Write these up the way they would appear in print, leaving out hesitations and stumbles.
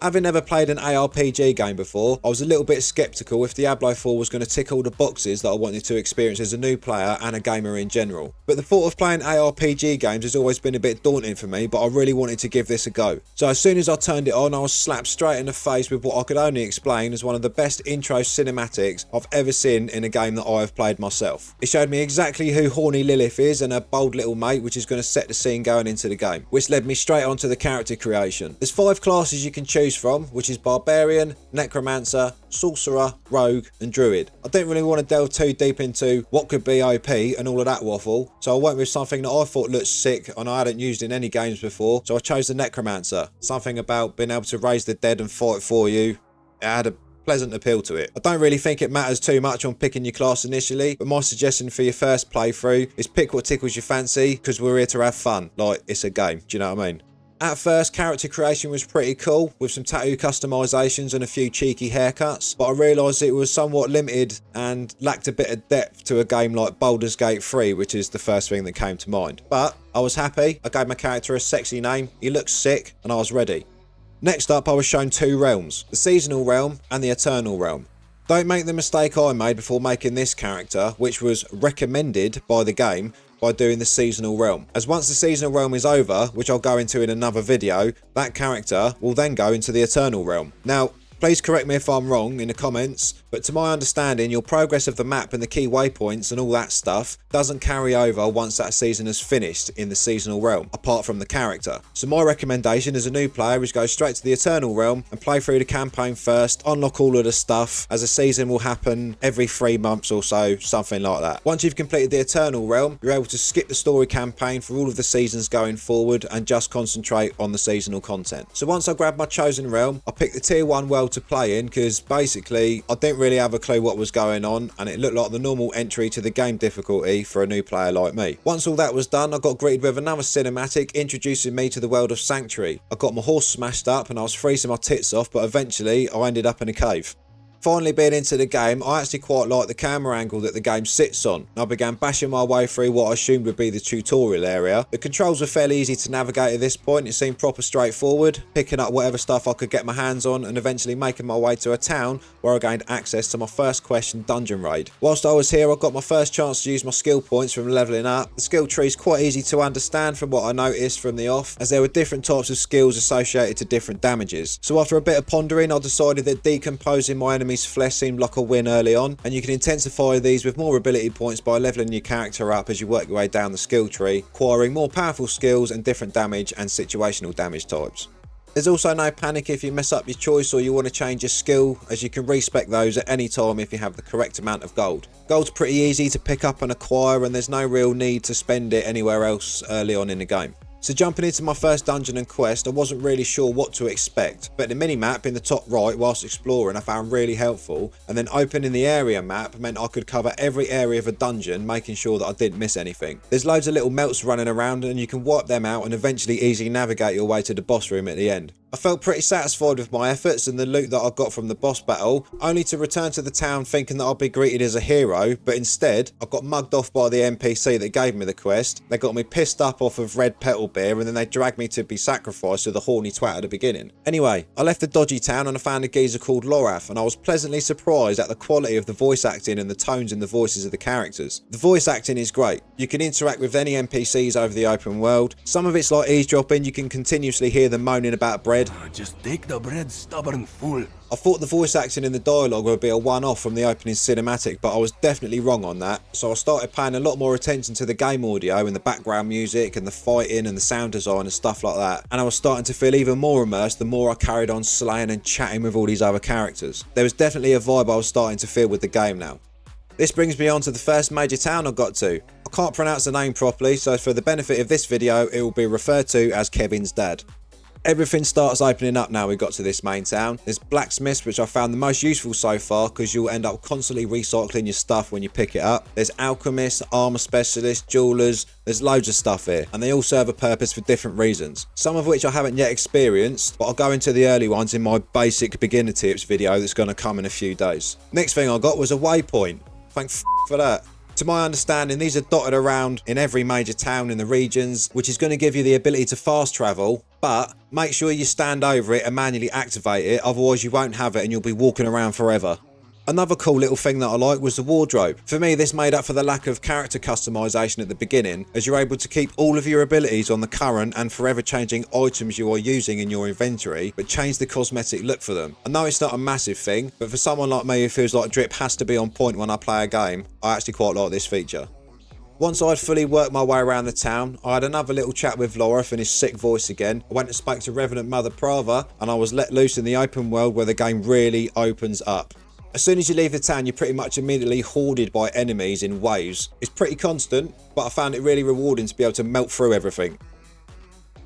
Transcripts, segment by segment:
Having never played an ARPG game before, I was a little bit sceptical if Diablo 4 was going to tick all the boxes that I wanted to experience as a new player and a gamer in general. But the thought of playing ARPG games has always been a bit daunting for me, but I really wanted to give this a go. So as soon as I turned it on, I was slapped straight in the face with what I could only explain as one of the best intro cinematics I've ever seen in a game that I have played myself. It showed me exactly who Horny Lilith is and her bold little mate, which is going to set the scene going into the game, which led me straight on to the character creation. There's 5 classes you can choose from, which is Barbarian, Necromancer, Sorcerer, Rogue and Druid. I didn't really want to delve too deep into what could be OP and all of that waffle, so I went with something that I thought looked sick and I hadn't used in any games before, so I chose the Necromancer. Something about being able to raise the dead and fight for you. It had a pleasant appeal to it. I don't really think it matters too much on picking your class initially, but my suggestion for your first playthrough is pick what tickles your fancy, because we're here to have fun, like it's a game, do you know what I mean? At first, character creation was pretty cool, with some tattoo customisations and a few cheeky haircuts, but I realised it was somewhat limited and lacked a bit of depth to a game like Baldur's Gate 3, which is the first thing that came to mind. But I was happy, I gave my character a sexy name, he looked sick, and I was ready. Next up, I was shown 2 realms, the Seasonal Realm and the Eternal Realm. Don't make the mistake I made before making this character, which was recommended by the game, by doing the Seasonal Realm. As once the Seasonal Realm is over, which I'll go into in another video, that character will then go into the Eternal Realm. Now, please correct me if I'm wrong in the comments, but to my understanding, your progress of the map and the key waypoints and all that stuff doesn't carry over once that season is finished in the Seasonal Realm, apart from the character. So my recommendation as a new player is go straight to the Eternal Realm and play through the campaign first, unlock all of the stuff, as a season will happen every 3 months or so, something like that. Once you've completed the Eternal Realm, you're able to skip the story campaign for all of the seasons going forward and just concentrate on the seasonal content. So once I grabbed my chosen realm, I picked the tier 1 world to play in, because basically I didn't really have a clue what was going on and it looked like the normal entry to the game difficulty for a new player like me. Once all that was done, I got greeted with another cinematic introducing me to the world of Sanctuary. I got my horse smashed up and I was freezing my tits off, but eventually I ended up in a cave. Finally being into the game, I actually quite like the camera angle that the game sits on. I began bashing my way through what I assumed would be the tutorial area. The controls were fairly easy to navigate at this point, it seemed proper straightforward, picking up whatever stuff I could get my hands on and eventually making my way to a town where I gained access to my first quest and dungeon raid. Whilst I was here, I got my first chance to use my skill points from levelling up. The skill tree is quite easy to understand from what I noticed from the off, as there were different types of skills associated to different damages. So after a bit of pondering, I decided that decomposing my enemies flesh seemed like a win early on, and you can intensify these with more ability points by leveling your character up as you work your way down the skill tree, acquiring more powerful skills and different damage and situational damage types. There's also no panic if you mess up your choice or you want to change your skill, as you can respec those at any time if you have the correct amount of gold. Gold's pretty easy to pick up and acquire, and there's no real need to spend it anywhere else early on in the game. So jumping into my first dungeon and quest, I wasn't really sure what to expect, but the minimap in the top right whilst exploring I found really helpful, and then opening the area map meant I could cover every area of a dungeon, making sure that I didn't miss anything. There's loads of little melts running around and you can wipe them out and eventually easily navigate your way to the boss room at the end. I felt pretty satisfied with my efforts and the loot that I got from the boss battle, only to return to the town thinking that I'd be greeted as a hero, but instead I got mugged off by the NPC that gave me the quest. They got me pissed up off of red petal beer and then they dragged me to be sacrificed to the horny twat at the beginning. Anyway, I left the dodgy town and I found a geezer called Lorath, and I was pleasantly surprised at the quality of the voice acting and the tones in the voices of the characters. The voice acting is great. You can interact with any NPCs over the open world. Some of it's like eavesdropping, you can continuously hear them moaning about bread. Just take the bread, stubborn fool. I thought the voice acting in the dialogue would be a one-off from the opening cinematic, but I was definitely wrong on that. So I started paying a lot more attention to the game audio and the background music and the fighting and the sound design and stuff like that. And I was starting to feel even more immersed the more I carried on slaying and chatting with all these other characters. There was definitely a vibe I was starting to feel with the game now. This brings me on to the first major town I got to. I can't pronounce the name properly, so for the benefit of this video, it will be referred to as Kevin's dad. Everything starts opening up now we got to this main town. There's blacksmiths, which I found the most useful so far because you'll end up constantly recycling your stuff when you pick it up. There's alchemists, armor specialists, jewelers, there's loads of stuff here and they all serve a purpose for different reasons. Some of which I haven't yet experienced, but I'll go into the early ones in my basic beginner tips video that's going to come in a few days. Next thing I got was a waypoint. Thank for that. To my understanding, these are dotted around in every major town in the regions, which is going to give you the ability to fast travel But make sure you stand over it and manually activate it, otherwise you won't have it and you'll be walking around forever. Another cool little thing that I like was the wardrobe. For me, this made up for the lack of character customization at the beginning, as you're able to keep all of your abilities on the current and forever changing items you are using in your inventory, but change the cosmetic look for them. I know it's not a massive thing, but for someone like me who feels like drip has to be on point when I play a game, I actually quite like this feature. Once I'd fully worked my way around the town, I had another little chat with Lorith in his sick voice again. I went and spoke to Revenant Mother Prava, and I was let loose in the open world where the game really opens up. As soon as you leave the town, you're pretty much immediately hoarded by enemies in waves. It's pretty constant, but I found it really rewarding to be able to melt through everything.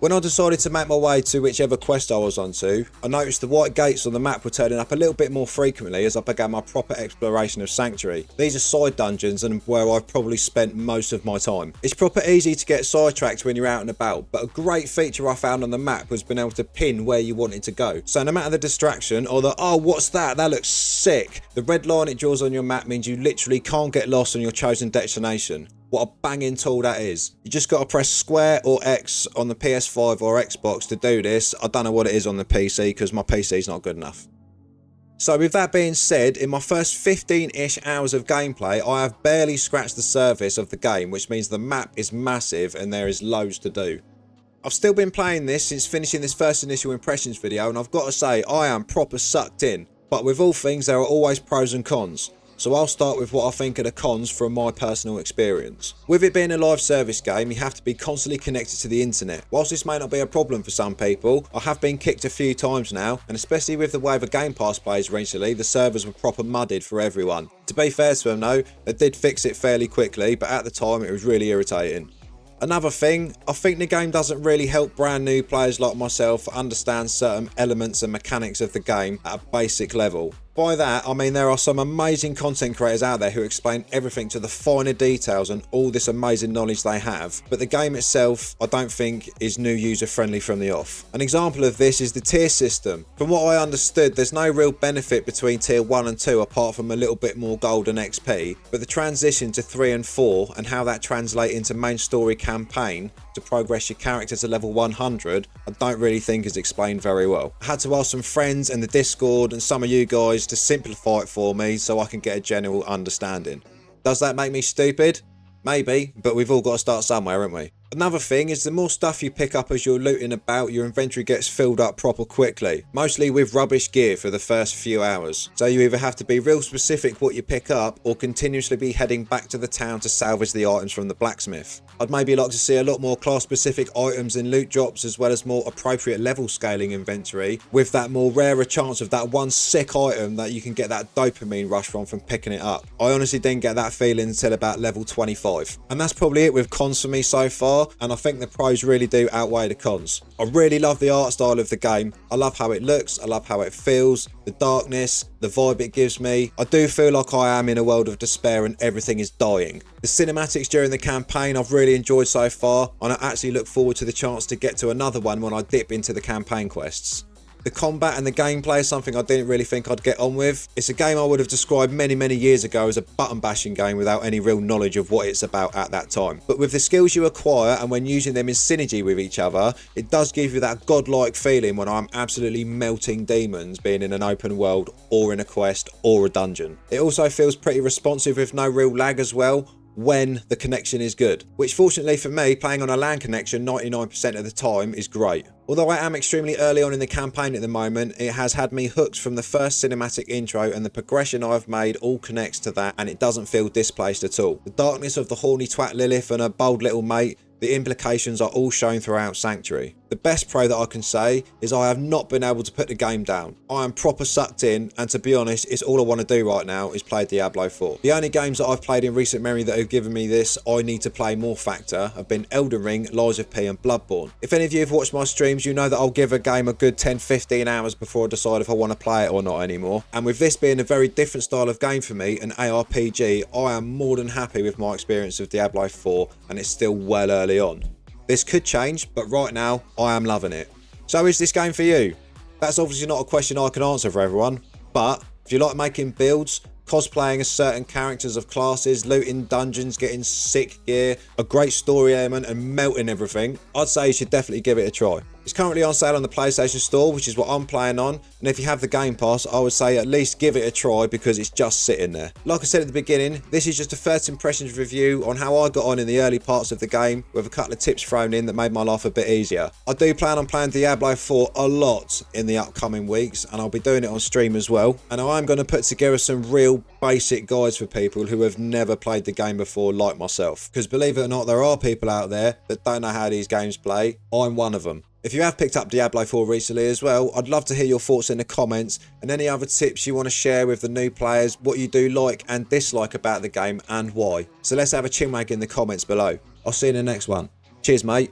When I decided to make my way to whichever quest I was onto, I noticed the white gates on the map were turning up a little bit more frequently as I began my proper exploration of Sanctuary. These are side dungeons and where I've probably spent most of my time. It's proper easy to get sidetracked when you're out and about, but a great feature I found on the map was being able to pin where you wanted to go. So no matter the distraction or the, oh what's that, that looks sick, the red line it draws on your map means you literally can't get lost on your chosen destination. What a banging tool that is. You just got to press square or X on the PS5 or Xbox to do this. I don't know what it is on the PC because my PC is not good enough. So with that being said, in my first 15-ish hours of gameplay, I have barely scratched the surface of the game, which means the map is massive and there is loads to do. I've still been playing this since finishing this first initial impressions video, and I've got to say I am proper sucked in. But with all things, there are always pros and cons. So I'll start with what I think are the cons from my personal experience. With it being a live service game, you have to be constantly connected to the internet. Whilst this may not be a problem for some people, I have been kicked a few times now, and especially with the way the Game Pass plays recently, the servers were proper mudded for everyone. To be fair to them though, they did fix it fairly quickly, but at the time it was really irritating. Another thing, I think the game doesn't really help brand new players like myself understand certain elements and mechanics of the game at a basic level. By that, I mean there are some amazing content creators out there who explain everything to the finer details and all this amazing knowledge they have, but the game itself, I don't think, is new user friendly from the off. An example of this is the tier system. From what I understood, there's no real benefit between tier 1 and 2 apart from a little bit more gold and XP, but the transition to 3 and 4 and how that translates into main story campaign to progress your character to level 100, I don't really think is explained very well. I had to ask some friends in the Discord and some of you guys to simplify it for me so I can get a general understanding. Does that make me stupid? Maybe, but we've all got to start somewhere, haven't we? Another thing is the more stuff you pick up as you're looting about, your inventory gets filled up proper quickly, mostly with rubbish gear for the first few hours. So you either have to be real specific what you pick up or continuously be heading back to the town to salvage the items from the blacksmith. I'd maybe like to see a lot more class specific items in loot drops as well as more appropriate level scaling inventory with that more rarer chance of that one sick item that you can get that dopamine rush from picking it up. I honestly didn't get that feeling until about level 25. And that's probably it with cons for me so far, and I think the pros really do outweigh the cons. I really love the art style of the game. I love how it looks, I love how it feels, the darkness, the vibe it gives me. I do feel like I am in a world of despair and everything is dying. The cinematics during the campaign I've really enjoyed so far, and I actually look forward to the chance to get to another one when I dip into the campaign quests. The combat and the gameplay is something I didn't really think I'd get on with. It's a game I would have described many years ago as a button bashing game without any real knowledge of what it's about at that time. But with the skills you acquire and when using them in synergy with each other, it does give you that godlike feeling when I'm absolutely melting demons being in an open world or in a quest or a dungeon. It also feels pretty responsive with no real lag as well, when the connection is good, which fortunately for me, playing on a LAN connection 99% of the time is great. Although I am extremely early on in the campaign at the moment, it has had me hooked from the first cinematic intro, and the progression I've made all connects to that, and it doesn't feel displaced at all. The darkness of the horny twat Lilith and her bold little mate, the implications are all shown throughout Sanctuary. The best pro that I can say is I have not been able to put the game down. I am proper sucked in, and to be honest, it's all I want to do right now is play Diablo 4. The only games that I've played in recent memory that have given me this I need to play more factor have been Elden Ring, Lies of P and Bloodborne. If any of you have watched my streams, you know that I'll give a game a good 10-15 hours before I decide if I want to play it or not anymore. And with this being a very different style of game for me, an ARPG, I am more than happy with my experience of Diablo 4, and it's still well early on. This could change, but right now, I am loving it. So is this game for you? That's obviously not a question I can answer for everyone, but if you like making builds, cosplaying as certain characters of classes, looting dungeons, getting sick gear, a great story element and melting everything, I'd say you should definitely give it a try. It's currently on sale on the PlayStation Store, which is what I'm playing on, and if you have the Game Pass, I would say at least give it a try because it's just sitting there. Like I said at the beginning, this is just a first impressions review on how I got on in the early parts of the game, with a couple of tips thrown in that made my life a bit easier. I do plan on playing Diablo 4 a lot in the upcoming weeks, and I'll be doing it on stream as well, and I'm going to put together some real basic guides for people who have never played the game before like myself, because believe it or not, there are people out there that don't know how these games play. I'm one of them. If you have picked up Diablo 4 recently as well, I'd love to hear your thoughts in the comments and any other tips you want to share with the new players, what you do like and dislike about the game and why. So let's have a chinwag in the comments below. I'll see you in the next one. Cheers, mate.